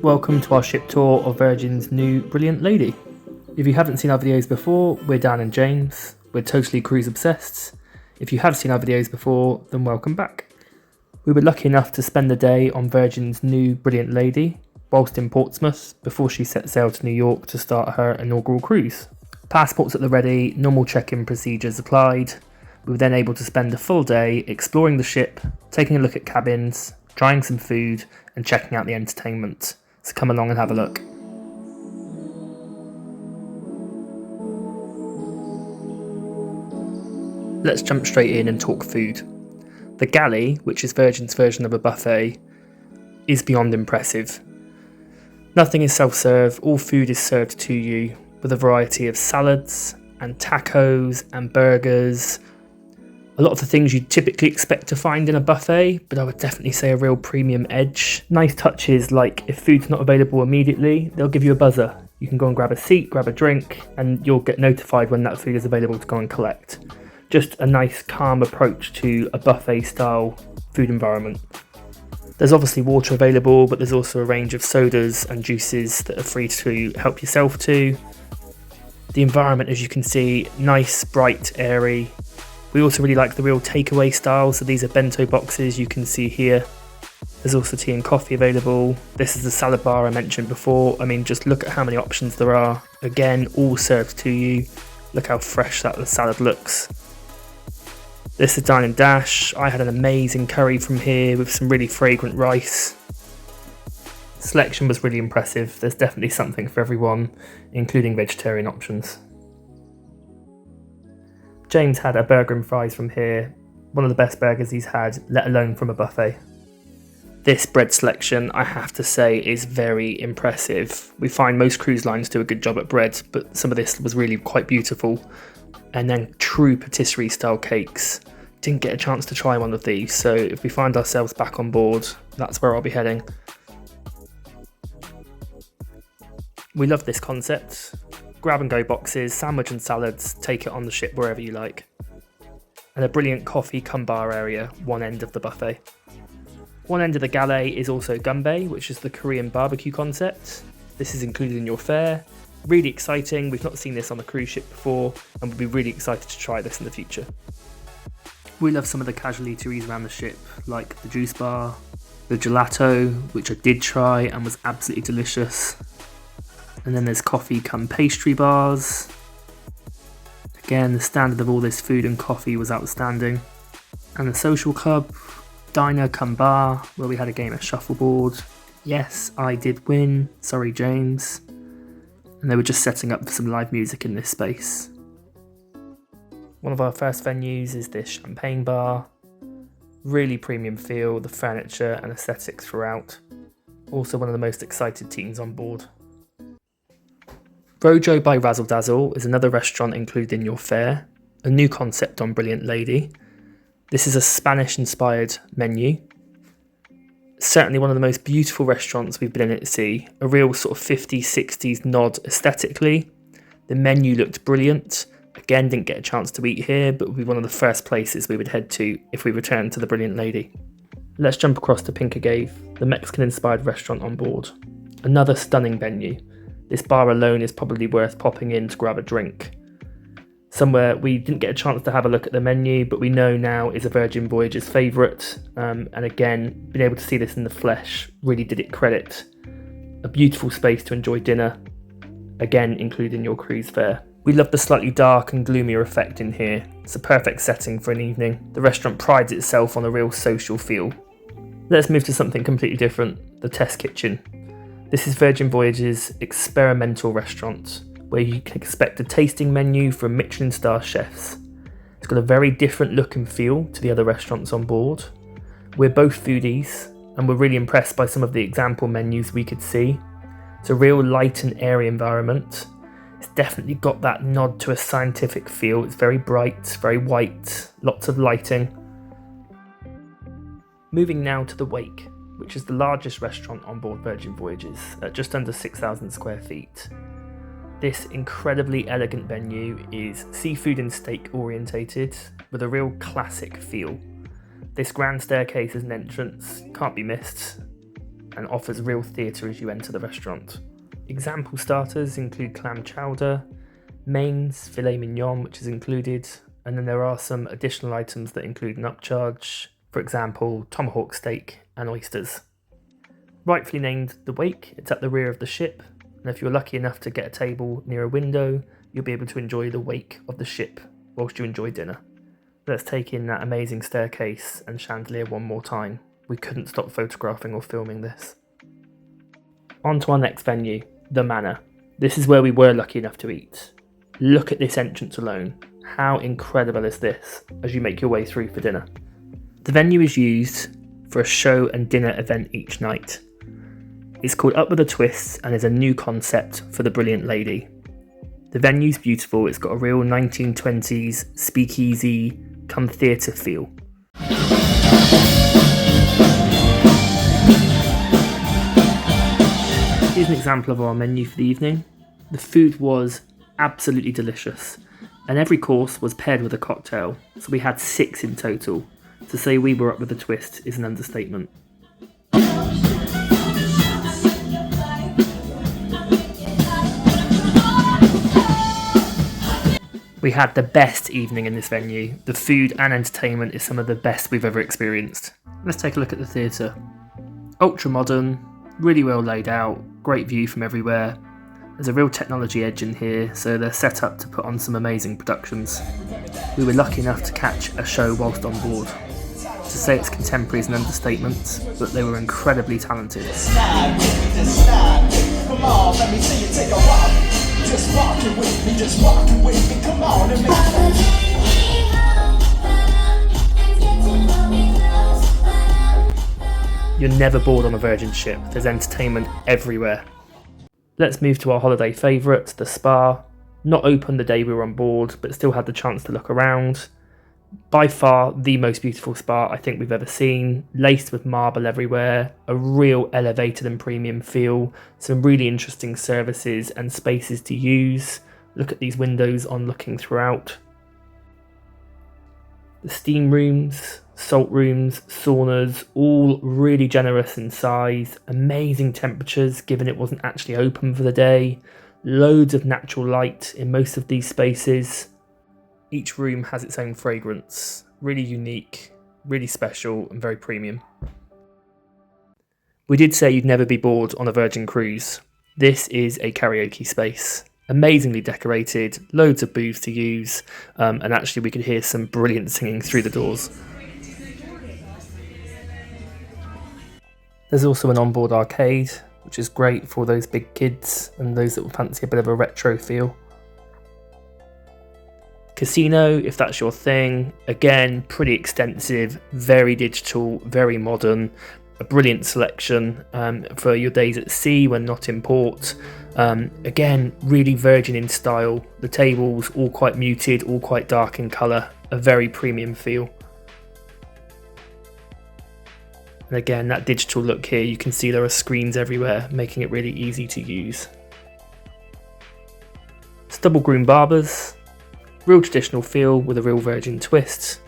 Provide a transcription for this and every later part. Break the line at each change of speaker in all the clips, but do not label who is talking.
Welcome to our ship tour of Virgin's new Brilliant Lady. If you haven't seen our videos before, we're Dan and James. We're totally cruise obsessed. If you have seen our videos before, then welcome back. We were lucky enough to spend the day on Virgin's new Brilliant Lady whilst in Portsmouth before she set sail to New York to start her inaugural cruise. Passports at the ready, normal check-in procedures applied. We were then able to spend a full day exploring the ship, taking a look at cabins, trying some food and checking out the entertainment. So come along and have a look. Let's jump straight in and talk food. The galley, which is Virgin's version of a buffet, is beyond impressive. Nothing is self-serve, all food is served to you with a variety of salads and tacos and burgers. A lot of the things you'd typically expect to find in a buffet, but I would definitely say a real premium edge. Nice touches like if food's not available immediately, they'll give you a buzzer. You can go and grab a seat, grab a drink, and you'll get notified when that food is available to go and collect. Just a nice calm approach to a buffet style food environment. There's obviously water available, but there's also a range of sodas and juices that are free to help yourself to. The environment, as you can see, nice, bright, airy. We also really like the real takeaway style, so these are bento boxes you can see here. There's also tea and coffee available. This is the salad bar I mentioned before. I mean, just look at how many options there are. Again, all served to you. Look how fresh that salad looks. This is Dine and Dash. I had an amazing curry from here with some really fragrant rice. Selection was really impressive. There's definitely something for everyone, including vegetarian options. James had a burger and fries from here, one of the best burgers he's had, let alone from a buffet. This bread selection, I have to say, is very impressive. We find most cruise lines do a good job at bread, but some of this was really quite beautiful. And then true patisserie style cakes. Didn't get a chance to try one of these, so if we find ourselves back on board, that's where I'll be heading. We love this concept. Grab and go boxes, sandwich and salads, take it on the ship wherever you like. And a brilliant coffee cum bar area, one end of the buffet. One end of the galley is also gumbe, which is the Korean barbecue concept. This is included in your fare. Really exciting, we've not seen this on a cruise ship before, and we'll be really excited to try this in the future. We love some of the casual eateries around the ship, like the juice bar, the gelato, which I did try and was absolutely delicious. And then there's coffee cum pastry bars. Again, the standard of all this food and coffee was outstanding. And the social club, diner cum bar, where we had a game of shuffleboard. Yes, I did win. Sorry, James. And they were just setting up for some live music in this space. One of our first venues is this champagne bar. Really premium feel, the furniture and aesthetics throughout. Also one of the most excited teens on board. Rojo by Razzle Dazzle is another restaurant included in your fare, a new concept on Brilliant Lady. This is a Spanish-inspired menu. Certainly one of the most beautiful restaurants we've been in at sea, a real sort of 50s, 60s nod aesthetically. The menu looked brilliant. Again, didn't get a chance to eat here, but would be one of the first places we would head to if we returned to the Brilliant Lady. Let's jump across to Pinkagave, the Mexican-inspired restaurant on board. Another stunning venue. This bar alone is probably worth popping in to grab a drink. Somewhere we didn't get a chance to have a look at the menu, but we know now is a Virgin Voyages favourite. And again, being able to see this in the flesh really did it credit. A beautiful space to enjoy dinner, again including your cruise fare. We love the slightly dark and gloomier effect in here. It's a perfect setting for an evening. The restaurant prides itself on a real social feel. Let's move to something completely different, the test kitchen. This is Virgin Voyages' experimental restaurant, where you can expect a tasting menu from Michelin star chefs. It's got a very different look and feel to the other restaurants on board. We're both foodies, and we're really impressed by some of the example menus we could see. It's a real light and airy environment. It's definitely got that nod to a scientific feel. It's very bright, very white, lots of lighting. Moving now to the Wake, which is the largest restaurant on board Virgin Voyages at just under 6,000 square feet. This incredibly elegant venue is seafood and steak orientated with a real classic feel. This grand staircase as an entrance can't be missed and offers real theatre as you enter the restaurant. Example starters include clam chowder, mains, filet mignon which is included, and then there are some additional items that include an upcharge, for example tomahawk steak and oysters. Rightfully named the wake, it's at the rear of the ship, and if you're lucky enough to get a table near a window, you'll be able to enjoy the wake of the ship whilst you enjoy dinner. Let's take in that amazing staircase and chandelier one more time. We couldn't stop photographing or filming this. On to our next venue, the Manor. This is where we were lucky enough to eat. Look at this entrance alone. How incredible is this as you make your way through for dinner? The venue is used for a show and dinner event each night. It's called Up With a Twist and is a new concept for the Brilliant Lady. The venue's beautiful, it's got a real 1920s speakeasy come theatre feel. Here's an example of our menu for the evening. The food was absolutely delicious and every course was paired with a cocktail, so we had 6 in total. To say we were up with a twist is an understatement. We had the best evening in this venue. The food and entertainment is some of the best we've ever experienced. Let's take a look at the theatre. Ultra modern, really well laid out, great view from everywhere. There's a real technology edge in here, so they're set up to put on some amazing productions. We were lucky enough to catch a show whilst on board. To say it's contemporary is an understatement, but they were incredibly talented. Come on, let me see you take a walk. Just walking with me, just walking with me, come on and You're never bored on a Virgin ship, there's entertainment everywhere. Let's move to our holiday favourite, the spa. Not open the day we were on board, but still had the chance to look around. By far the most beautiful spa I think we've ever seen, laced with marble everywhere, a real elevated and premium feel, some really interesting services and spaces to use. Look at these windows on looking throughout. The steam rooms, salt rooms, saunas, all really generous in size, amazing temperatures given it wasn't actually open for the day, loads of natural light in most of these spaces. Each room has its own fragrance, really unique, really special and very premium. We did say you'd never be bored on a Virgin cruise. This is a karaoke space, amazingly decorated, loads of booths to use, and actually we could hear some brilliant singing through the doors. There's also an onboard arcade, which is great for those big kids and those that will fancy a bit of a retro feel. Casino, if that's your thing, again, pretty extensive, very digital, very modern, a brilliant selection for your days at sea when not in port. Again, really Virgin in style, the tables all quite muted, all quite dark in colour, a very premium feel. And again, that digital look here, you can see there are screens everywhere, making it really easy to use. Stubble Groom Barbers. Real traditional feel with a real Virgin twist.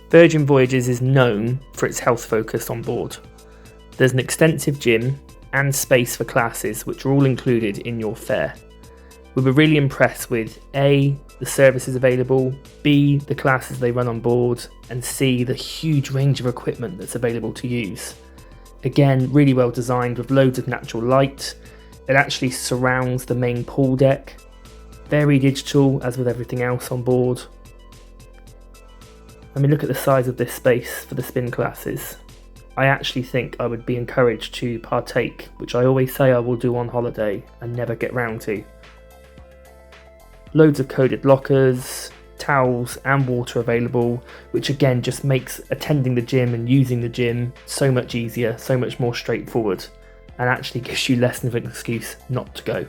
Virgin Voyages is known for its health focus on board. There's an extensive gym and space for classes which are all included in your fare. We were really impressed with A, the services available, B, the classes they run on board, and C, the huge range of equipment that's available to use. Again, really well designed with loads of natural light. It actually surrounds the main pool deck. Very digital, as with everything else on board. I mean, look at the size of this space for the spin classes. I actually think I would be encouraged to partake, which I always say I will do on holiday and never get round to. Loads of coded lockers, towels and water available, which again just makes attending the gym and using the gym so much easier, so much more straightforward, and actually gives you less of an excuse not to go.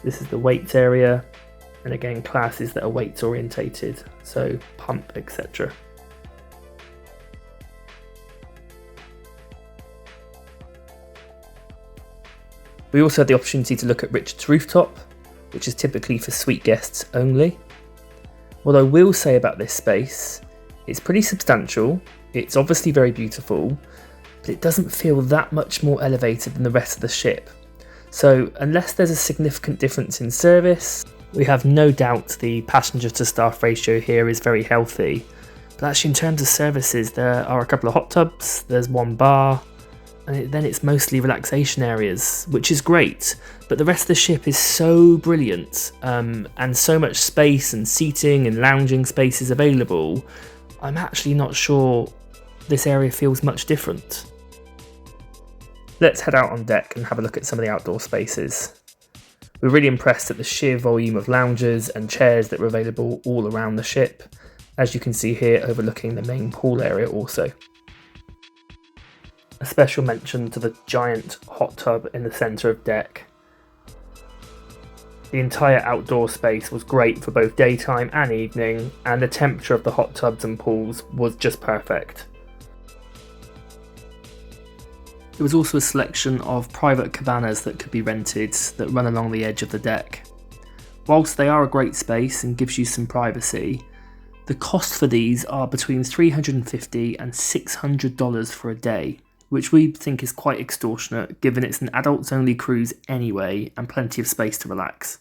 This is the weights area, and again classes that are weights orientated, so pump, etc. We also had the opportunity to look at Richard's rooftop, which is typically for suite guests only. What I will say about this space, it's pretty substantial, it's obviously very beautiful, but it doesn't feel that much more elevated than the rest of the ship. So unless there's a significant difference in service, we have no doubt the passenger to staff ratio here is very healthy. But actually in terms of services, there are a couple of hot tubs, there's one bar, and then it's mostly relaxation areas, which is great. But the rest of the ship is so brilliant, and so much space and seating and lounging spaces available, I'm actually not sure this area feels much different. Let's head out on deck and have a look at some of the outdoor spaces. We're really impressed at the sheer volume of lounges and chairs that were available all around the ship, as you can see here overlooking the main pool area also. A special mention to the giant hot tub in the centre of deck. The entire outdoor space was great for both daytime and evening, and the temperature of the hot tubs and pools was just perfect. There was also a selection of private cabanas that could be rented that run along the edge of the deck. Whilst they are a great space and gives you some privacy, the cost for these are between $350 and $600 for a day, which we think is quite extortionate given it's an adults only cruise anyway and plenty of space to relax.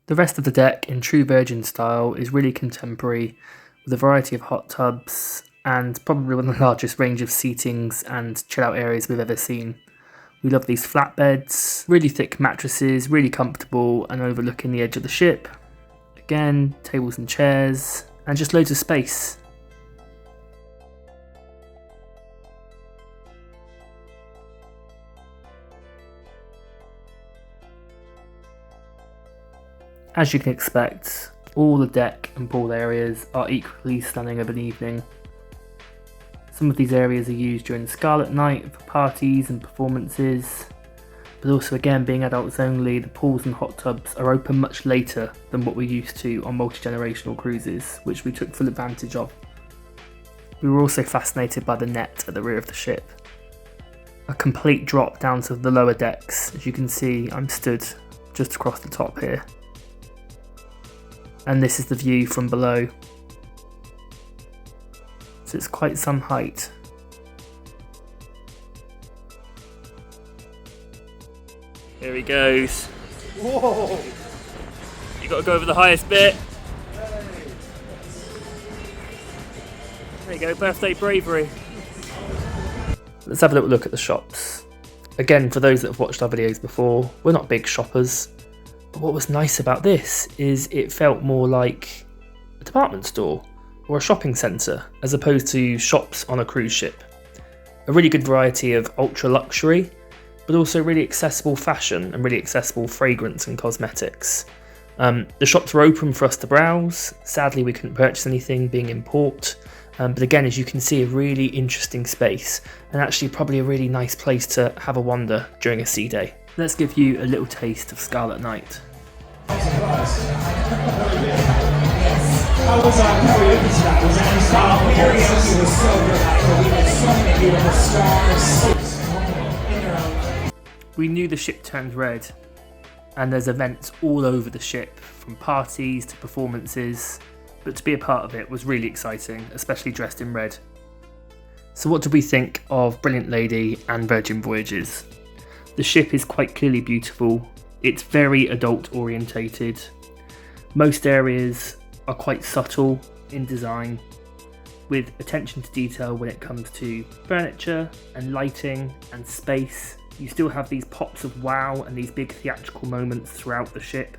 The rest of the deck in true Virgin style is really contemporary, with a variety of hot tubs and probably one of the largest range of seatings and chill out areas we've ever seen. We love these flatbeds, really thick mattresses, really comfortable and overlooking the edge of the ship. Again, tables and chairs, and just loads of space. As you can expect, all the deck and pool areas are equally stunning of an evening. Some of these areas are used during Scarlet Night for parties and performances, but also again being adults only, the pools and hot tubs are open much later than what we're used to on multi-generational cruises, which we took full advantage of. We were also fascinated by the net at the rear of the ship. A complete drop down to the lower decks. As you can see, I'm stood just across the top here. And this is the view from below. So it's quite some height. Here he goes. Whoa! You got to go over the highest bit. There you go, birthday bravery. Let's have a little look at the shops. Again, for those that have watched our videos before, we're not big shoppers. But what was nice about this is it felt more like a department store or a shopping centre as opposed to shops on a cruise ship. A really good variety of ultra luxury, but also really accessible fashion and really accessible fragrance and cosmetics. The shops were open for us to browse. Sadly, we couldn't purchase anything being in port. But again, as you can see, a really interesting space and actually probably a really nice place to have a wander during a sea day. Let's give you a little taste of Scarlet Night. We knew the ship turned red, and there's events all over the ship, from parties to performances, but to be a part of it was really exciting, especially dressed in red. So what do we think of Brilliant Lady and Virgin Voyages? The ship is quite clearly beautiful, it's very adult orientated. Most areas are quite subtle in design, with attention to detail when it comes to furniture and lighting and space. You still have these pops of wow and these big theatrical moments throughout the ship.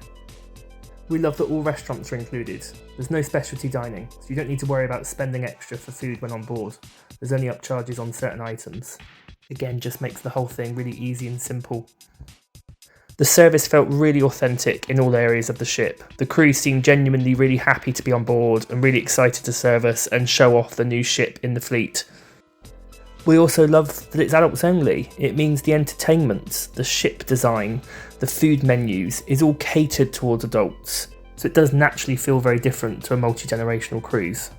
We love that all restaurants are included. There's no specialty dining, so you don't need to worry about spending extra for food when on board. There's only upcharges on certain items. Again, just makes the whole thing really easy and simple. The service felt really authentic in all areas of the ship. The crew seemed genuinely really happy to be on board and really excited to serve us and show off the new ship in the fleet. We also love that it's adults only. It means the entertainment, the ship design, the food menus is all catered towards adults, so it does naturally feel very different to a multi-generational cruise.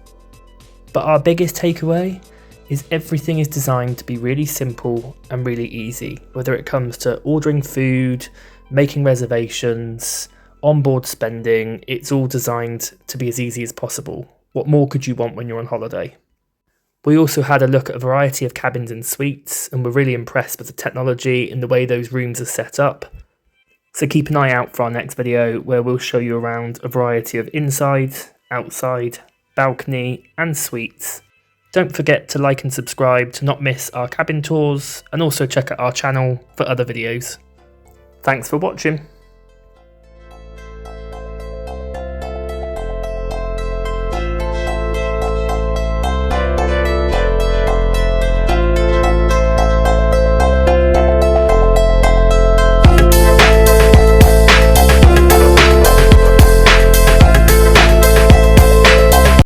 But our biggest takeaway is everything is designed to be really simple and really easy, whether it comes to ordering food, making reservations, onboard spending. It's all designed to be as easy as possible. What more could you want when you're on holiday? We also had a look at a variety of cabins and suites, and were really impressed with the technology and the way those rooms are set up. So keep an eye out for our next video, where we'll show you around a variety of inside, outside, balcony and suites. Don't forget to like and subscribe to not miss our cabin tours, and also check out our channel for other videos. Thanks for watching.